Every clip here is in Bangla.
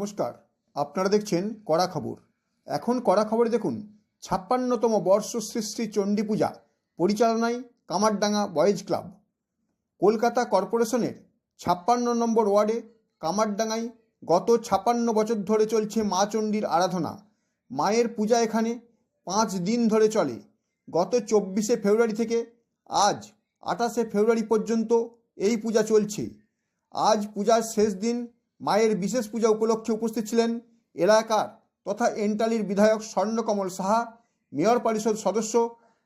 নমস্কার, আপনারা দেখছেন কড়া খবর। এখন কড়া খবরে দেখুন ৫৬তম বর্ষ শ্রী শ্রী চণ্ডী পূজা পরিচালনায় কামারডাঙ্গা বয়েজ ক্লাব। কলকাতা কর্পোরেশনের ৫৬ নম্বর ওয়ার্ডে কামারডাঙ্গায় গত ৫৬ বছর ধরে চলছে মা চণ্ডীর আরাধনা। মায়ের পূজা এখানে ৫ দিন ধরে চলে। গত ২৪শে ফেব্রুয়ারি থেকে আজ ২৮শে ফেব্রুয়ারি পর্যন্ত এই পূজা চলছে। আজ পূজার শেষ দিন মায়ের বিশেষ পূজা উপলক্ষে উপস্থিত ছিলেন এলাকার তথা এন্টালির বিধায়ক স্বর্ণকমল সাহা, মেয়র পরিষদ সদস্য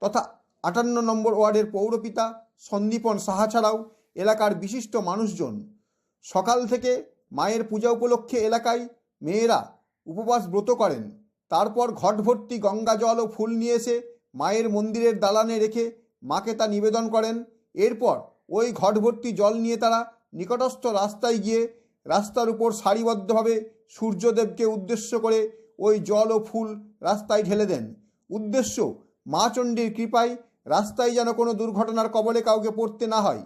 তথা ৫৮ নম্বর ওয়ার্ডের পৌরপিতা সন্দীপন সাহা ছাড়াও এলাকার বিশিষ্ট মানুষজন। সকাল থেকে মায়ের পূজা উপলক্ষে এলাকায় মেয়েরা উপবাস ব্রত করেন। তারপর ঘট ভর্তি গঙ্গা জল ও ফুল নিয়ে এসে মায়ের মন্দিরের দালানে রেখে মাকে তা নিবেদন করেন। এরপর ওই ঘট ভর্তি জল নিয়ে তারা নিকটস্থ রাস্তায় গিয়ে রাস্তার উপর সারিবদ্ধভাবে সূর্যদেবকে উদ্দেশ্য করে ওই জল ও ফুল রাস্তায় ঢেলে দেন। উদ্দেশ্য মা চণ্ডীর কৃপায় রাস্তায় যেন কোনো দুর্ঘটনার কবলে কাউকে পড়তে না হয়।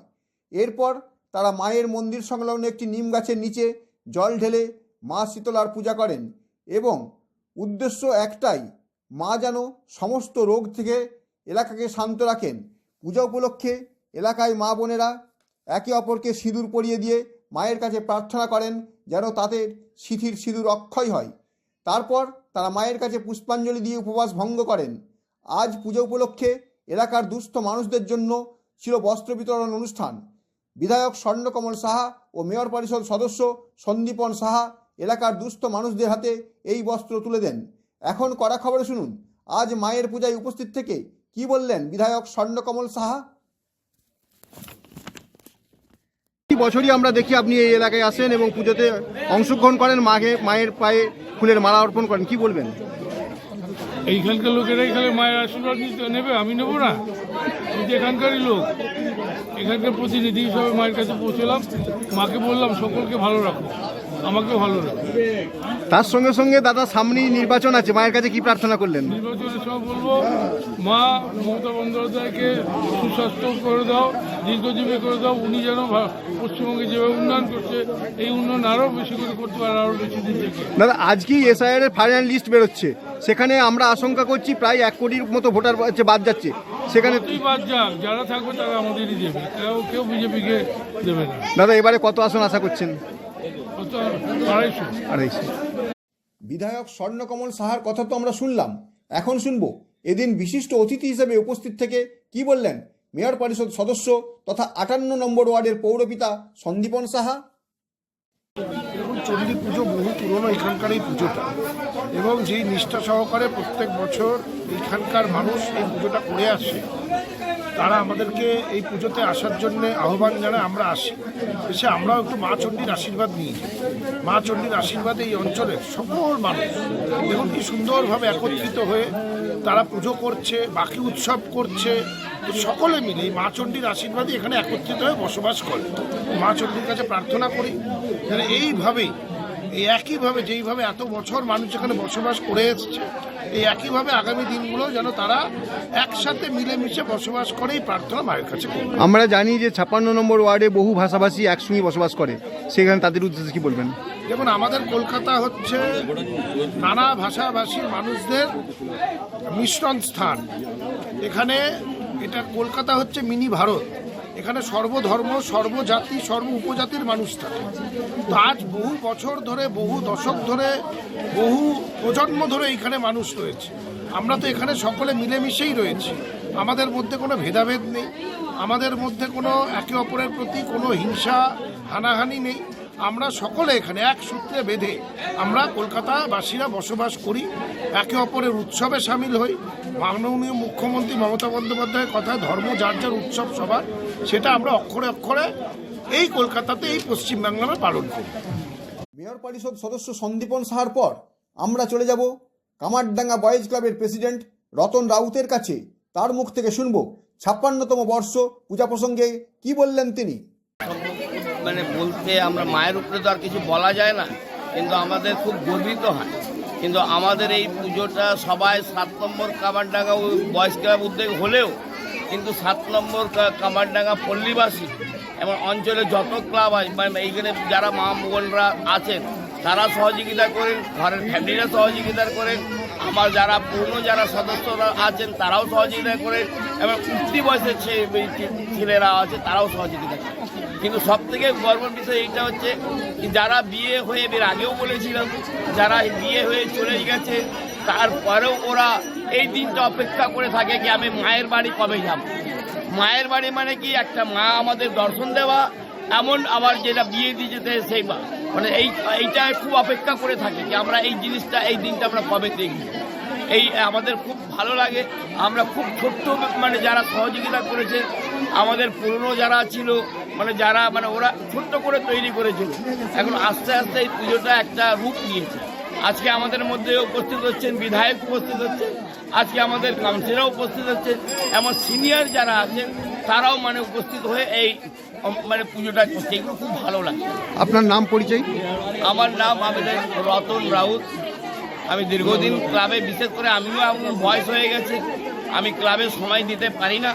এরপর তারা মায়ের মন্দির সংলগ্ন একটি নিম গাছের নিচে জল ঢেলে মা শীতলার পূজা করেন এবং উদ্দেশ্য একটাই, মা যেন সমস্ত রোগ থেকে এলাকাকে শান্ত রাখেন। পূজা উপলক্ষে এলাকায় মা বোনেরা একে অপরকে সিঁদুর পরিয়ে দিয়ে মায়ের কাছে প্রার্থনা করেন যেন তাদের সিঁথির সিঁদুর অক্ষয় হয়। তারপর তারা মায়ের কাছে পুষ্পাঞ্জলি দিয়ে উপবাস ভঙ্গ করেন। আজ পূজা উপলক্ষে এলাকার দুস্থ মানুষদের জন্য ছিল বস্ত্র বিতরণ অনুষ্ঠান। বিধায়ক স্বর্ণকমল সাহা ও মেয়র পরিষদ সদস্য সন্দীপন সাহা এলাকার দুস্থ মানুষদের হাতে এই বস্ত্র তুলে দেন। এখন কড়া খবরে শুনুন আজ মায়ের পূজায় উপস্থিত থেকে কি বললেন বিধায়ক স্বর্ণকমল সাহা। বছরই আমরা দেখি আপনি এই এলাকায় আসেন এবং পুজোতে অংশগ্রহণ করেন, মায়ের পায়ে ফুলের মালা অর্পণ করেন, কি বলবেন? এইখানকার লোকেরা এখানে মায়ের আশীর্বাদ নেবে, আমি নেবো না? আমি তো এখানকারই লোক, এখানকার প্রতিনিধি হিসাবে মায়ের কাছে পৌঁছলাম। মাকে বললাম সকলকে ভালো রাখো, আমাকেও ভালো রাখো। তার সঙ্গে সঙ্গে দাদা সামনেই নির্বাচন আছে, মায়ের কাছে কি প্রার্থনা করলেন? নির্বাচনের সময় বলবো, মা মমতা বন্দ্যোপাধ্যায়কে সুস্বাস্থ্য করে দাও, দীর্ঘজীবী করে দাও। উনি যেন পশ্চিমবঙ্গে যেভাবে উন্নয়ন করছে এই উন্নয়ন আরও বেশি করে করতে পারে, আরও বেশি দিন থেকে। দাদা আজকেই এসআইআর এর ফাইনাল লিস্ট বেরোচ্ছে, সেখানে আমরা আশঙ্কা করছি প্রায় ১ কোটির মতো ভোটার বাদ যাচ্ছে। সেখানে বাদ যাক, যারা থাকবে তারা আমাদেরই দেবে, কেউ বিজেপিকে দেবে না। দাদা এবারে কত আসন আশা করছেন? ২৫০। বিধায়ক স্বর্ণকমল সাহার কথা তো আমরা শুনলাম, এখন শুনবো এদিন বিশিষ্ট অতিথি হিসেবে উপস্থিত থেকে কি বললেন মেয়র পরিষদ সদস্য তথা ৫৮ নম্বর ওয়ার্ডের পৌরপিতা সন্দীপন সাহা। দেখুন, চণ্ডী পুজো বহু পুরনো এখানকার এই পুজোটা, এবং যেই নিষ্ঠা সহকারে প্রত্যেক বছর এখানকার মানুষ এই পুজোটা করে আসে, তারা আমাদেরকে এই পুজোতে আসার জন্য আহ্বান জানায়। আমরা আসি, এসে আমরাও একটু মা চণ্ডীর আশীর্বাদ নিই। মা চণ্ডীর আশীর্বাদে এই অঞ্চলের সকল মানুষ দেখুন কি সুন্দরভাবে একত্রিত হয়ে তারা পুজো করছে, বাকি উৎসব করছে। তো সকলে মিলে এই মা চণ্ডীর আশীর্বাদে এখানে একত্রিত হয়ে বসবাস করে। মা চণ্ডীর কাছে প্রার্থনা করি যেন এইভাবেই, এই একইভাবে যেইভাবে এত বছর মানুষ এখানে বসবাস করে এসছে, এই একইভাবে আগামী দিনগুলো যেন তারা একসাথে মিলেমিশে বসবাস করে, এই প্রার্থনা মায়ের কাছে করি। আমরা জানি যে ৫৬ নম্বর ওয়ার্ডে বহু ভাষাভাষী একসঙ্গে বসবাস করে, সেখানে তাদের উদ্দেশ্যে কি বলবেন? দেখুন, আমাদের কলকাতা হচ্ছে নানা ভাষাভাষীর মানুষদের মিশ্রণ স্থান। এখানে এটা কলকাতা হচ্ছে মিনি ভারত। এখানে সর্বধর্ম, সর্বজাতি, সর্ব উপজাতির মানুষ থাকে। তো আজ বহু বছর ধরে, বহু দশক ধরে, বহু প্রজন্ম ধরে এখানে মানুষ রয়েছে। আমরা তো এখানে সকলে মিলেমিশেই রয়েছি। আমাদের মধ্যে কোনো ভেদাভেদ নেই, আমাদের মধ্যে কোনো একে অপরের প্রতি কোনো হিংসা হানাহানি নেই। আমরা সকলে এখানে এক সূত্রে বেঁধে আমরা কলকাতাবাসীরা বসবাস করি, একে অপরের উৎসবে সামিল হই। মাননীয় মুখ্যমন্ত্রী মমতা বন্দ্যোপাধ্যায়ের কথা, ধর্ম যার যার উৎসব সবার, সেটা আমরা অক্ষরে অক্ষরে এই কলকাতাতে, এই পশ্চিমবাংলায় পালন করি। মেয়র পরিষদ সদস্য সন্দীপন সাহার পর আমরা চলে যাব কামারডাঙ্গা বয়েজ ক্লাবের প্রেসিডেন্ট রতন রাউতের কাছে। তার মুখ থেকে শুনব ৫৬তম বর্ষ পূজা প্রসঙ্গে কি বললেন তিনি। বলতে আমরা মায়ের উপরে তো আর কিছু বলা যায় না, কিন্তু আমাদের খুব গর্বিত হয়। কিন্তু আমাদের এই পুজোটা সবাই ৭ নম্বর কামারডাঙ্গা বয়েজ ক্লাব উদ্যোগ হলেও কিন্তু ৭ নম্বর কামারডাঙ্গা পল্লীবাসী এবং অঞ্চলে যত ক্লাব আছে, এইখানে যারা মা বোনরা আছেন তারা সহযোগিতা করেন, ঘরের ফ্যামিলিরা সহযোগিতা করেন, আমার যারা পুরনো যারা সদস্যরা আছেন তারাও সহযোগিতা করেন, এবং উঠতি বয়সের ছেলেরা আছে তারাও সহযোগিতা করেন। কিন্তু সব থেকে গর্বের বিষয় এইটা হচ্ছে যারা বিয়ে হয়ে এর আগেও বলেছিলাম, যারা বিয়ে হয়ে চলে গেছে তারপরেও ওরা এই দিনটা অপেক্ষা করে থাকে কি আমি মায়ের বাড়ি কবে যাব। মায়ের বাড়ি মানে কি একটা মা আমাদের দর্শন দেওয়া, এমন আবার যেটা বিয়ে দিয়ে যেতে সেই মানে এইটা খুব অপেক্ষা করে থাকে কি আমরা এই জিনিসটা এই দিনটা আমরা কবে দেখব। এই আমাদের খুব ভালো লাগে। আমরা খুব ছোট্ট মানে যারা সহযোগিতা করেছে আমাদের পুরনো যারা ছিল মানে যারা মানে ওরা ছোট্ট করে তৈরি করেছিল, এখন আস্তে আস্তে এই পুজোটা একটা রূপ নিয়েছে। আজকে আমাদের মধ্যে উপস্থিত হচ্ছেন বিধায়ক, উপস্থিত হচ্ছেন আজকে আমাদের কাউন্সিলরও উপস্থিত হচ্ছেন, এমন সিনিয়র যারা আছেন তারাও মানে উপস্থিত হয়ে এই মানে পুজোটা করছে। এগুলো খুব ভালো লাগে। আপনার নাম পরিচয়? আমার নাম আমাদের রতন রাউত। আমি দীর্ঘদিন ক্লাবে, বিশেষ করে আমিও আমার বয়স হয়ে গেছে, আমি ক্লাবে সময় দিতে পারি না,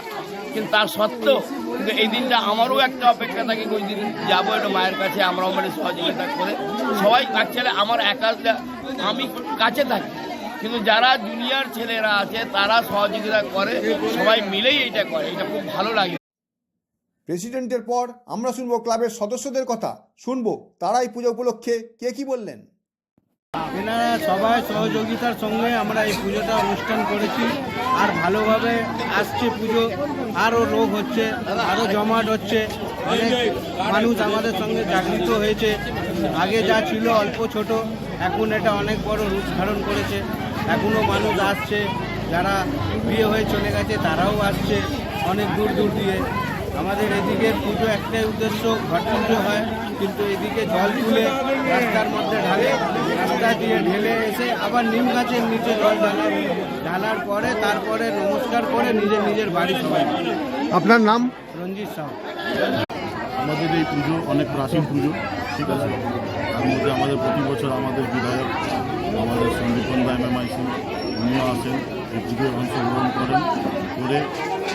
কিন্তু তার সত্ত্বেও কিন্তু এই দিনটা আমারও একটা অপেক্ষা থাকে ওই দিন যাবো একটু মায়ের কাছে, আমরাও মানে সহযোগিতা করে সবাই কাছে। আমার একা আমি কাছে থাকি, কিন্তু যারা জুনিয়র ছেলেরা আছে তারা সহযোগিতা করে, সবাই মিলেই এটা করে। এটা খুব ভালো লাগে। প্রেসিডেন্টের পর আমরা শুনবো ক্লাবের সদস্যদের কথা, শুনবো তারা এই পুজো উপলক্ষে কে কি বললেন। এনারা সবাই সহযোগিতার সঙ্গে আমরা এই পুজোটা অনুষ্ঠান করেছি, আর ভালোভাবে আসছে পুজো, আরও লোক হচ্ছে, আরও জমাট হচ্ছে, অনেক মানুষ আমাদের সঙ্গে জাগৃত হয়েছে। আগে যা ছিল অল্প ছোট, এখন এটা অনেক বড় রূপ ধারণ করেছে। এখনও মানুষ আসছে, যারা বিয়ে হয়ে চলে গেছে তারাও আসছে অনেক দূর দূর দিয়ে। আমাদের এদিকে পুজো একটাই উদ্দেশ্য, ঘট পুজো হয়, কিন্তু এদিকে জল তুলে রাস্তার মধ্যে ঢালে, রাস্তা দিয়ে ঢেলে এসে আবার নিম গাছের নিচে জল ঢালার পরে তারপরে নমস্কার করে নিজের নিজের বাড়ি সবাই। আপনার নাম? রঞ্জিত সাউ। আমাদের এই পুজো অনেক প্রাচীন পুজো, ঠিক আছে। তার মধ্যে আমাদের প্রতি বছর আমাদের বিধায়ক আমাদের সন্দীপন দা MMIC উনিও আসেন, এই পুজোয় অংশগ্রহণ করেন, করে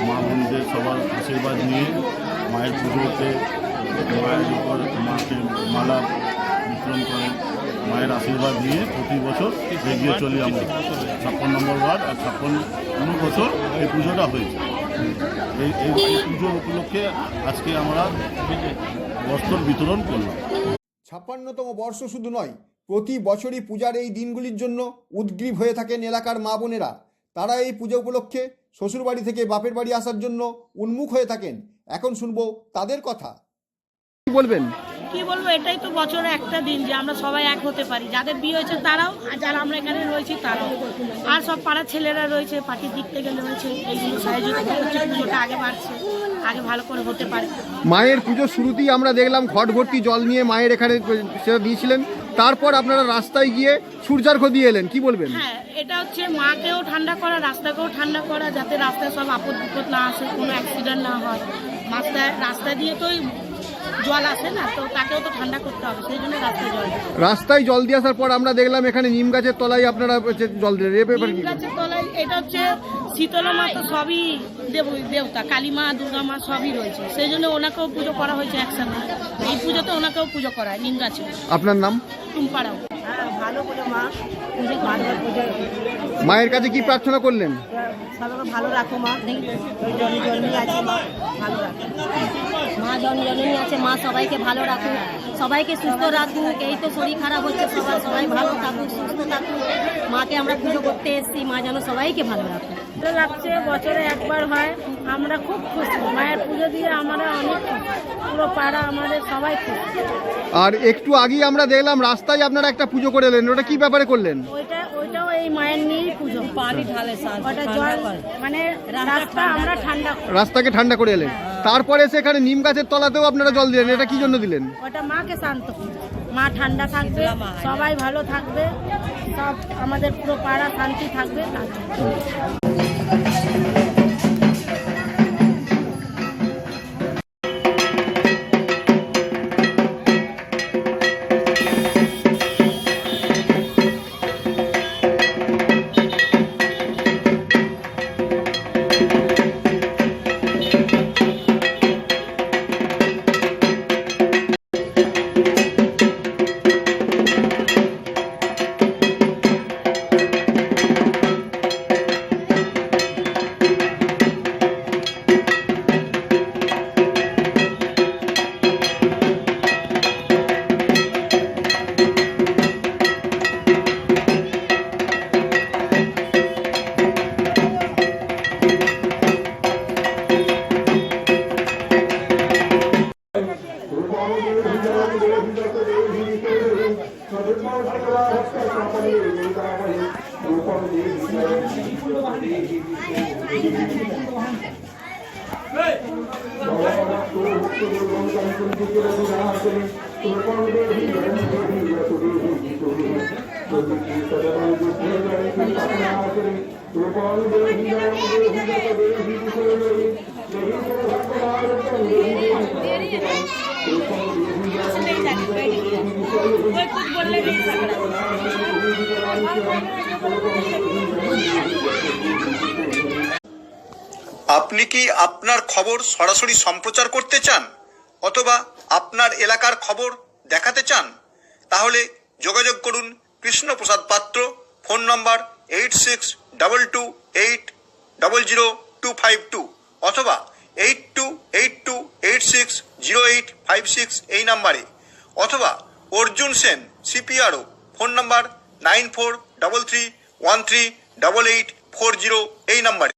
মা বোনদের সবার আশীর্বাদ নিয়ে মায়ের পুজোতে মায়ের উপর মাকে মালা বিতরণ করেন। মায়ের আশীর্বাদ নিয়ে প্রতি বছর এগিয়ে চলি আমরা। 56 নম্বর ওয়ার্ড আর 56 বছর এই পুজোটা হয়েছে। এই পুজো উপলক্ষে আজকে আমরা বস্ত্র বিতরণ করলাম। 56তম বর্ষ শুধু নয়, প্রতি বছরই পূজার এই দিনগুলির জন্য উদ্গ্রীব হয়ে থাকেন এলাকার মা বোনেরা। তারা এই পুজো উপলক্ষে শ্বশুরবাড়ি থেকে বাপের বাড়ি আসার জন্য উন্মুখ হয়ে থাকেন। এখন শুনবো তাদের কথা। কি বলবেন? কি বলবো, এটাই তো বছরে একটা দিন যে আমরা সবাই এক হতে পারি, যাদের বিয়ে হয়েছে তারাও, আর যারা আমরা এখানে রয়েছি তারাও, আর সব পাড়ার ছেলেরা রয়েছে, পার্টির দিক থেকে রয়েছে। এইগুলো সহযোগিতা করছে, পুজোটা আগে বাড়ছে, আগে ভালো করে হতে পারে। মায়ের পুজোর শুরুতেই আমরা দেখলাম ঘট ভর্তি জল নিয়ে মায়ের এখানে সেটা দিয়েছিলেন, তারপর আপনারা রাস্তায় গিয়ে সূর্যার্ঘ্য দিয়ে এলেন, কি বলবেন? হ্যাঁ, এটা হচ্ছে মাকেও ঠান্ডা করা, রাস্তাকেও ঠান্ডা করা, যাতে রাস্তায় সব আপদ বিপদ না আসে, কোনো অ্যাক্সিডেন্ট না হয়। রাস্তা দিয়ে তো জল আসে না, তো তাকেও তো ঠান্ডা করতে হবে, সেই জন্য রাস্তায় জল দিয়ে আসার পর আমরা দেখলাম এখানে নিম গাছের তলায় আপনারা জল দিলেন। নিম গাছের তলায়, এটা হচ্ছে শীতলা মা, তো সবই দেবতা, কালী মা, দুর্গা মা সবই রয়েছে, সেই জন্য ওনাকেও পুজো করা হয়েছে একসাথে। এই পুজোতে ওনাকেও পুজো করা হয় নিম গাছে। আপনার নাম? টুম্পাড়াও। ভালো পুজো মা, মায়ের কাছে কি প্রার্থনা করলেন? সবাইকে ভালো রাখো মা, জন্মী আছে মা, ভালো রাখো মা, জন্মী আছে মা, সবাইকে ভালো রাখুক, সবাইকে সুস্থ রাখুক। এই তো শরীর খারাপ হচ্ছে, সবাই ভালো থাকুক, সুস্থ থাকুক। মাকে আমরা পুজো করতে এসেছি, মা যেন সবাইকে ভালো রাখুক। ভালো লাগছে, বছরে একবার হয়, আমরা খুব খুশি। মায়ের পুজো দিয়ে আমরা অনেক খুশি, পুরো পাড়া আমাদের সবাই খুশি। আর একটু আগেই আমরা দেখলাম রাস্তায় আপনারা একটা পুজো করে এলেন, ওটা কি ব্যাপারে করলেন? ওইটাও এই মায়ের নিয়েই পুজো, পানি ঢালে, ওটা জল মানে রাস্তা আমরা রাস্তাকে ঠান্ডা করে এলেন। তারপরে সেখানে নিম গাছের তলাতেও আপনারা জল দিলেন, এটা কি জন্য দিলেন? ওটা মাকে শান্ত, মা ঠান্ডা থাকবে, সবাই ভালো থাকবে, সব আমাদের পুরো পাড়া শান্তি থাকবে, তার জন্য। আপনি কি আপনার খবর সরাসরি সম্প্রচার করতে চান অথবা আপনার এলাকার খবর দেখাতে চান? তাহলে যোগাযোগ করুন কৃষ্ণপ্রসাদ পাত্র, ফোন নম্বর 8622800252 অথবা 8282860856 এই নাম্বারে, অথবা অর্জুন সেন সিপিআরও, ফোন নম্বর 9433138840 এই নাম্বারে।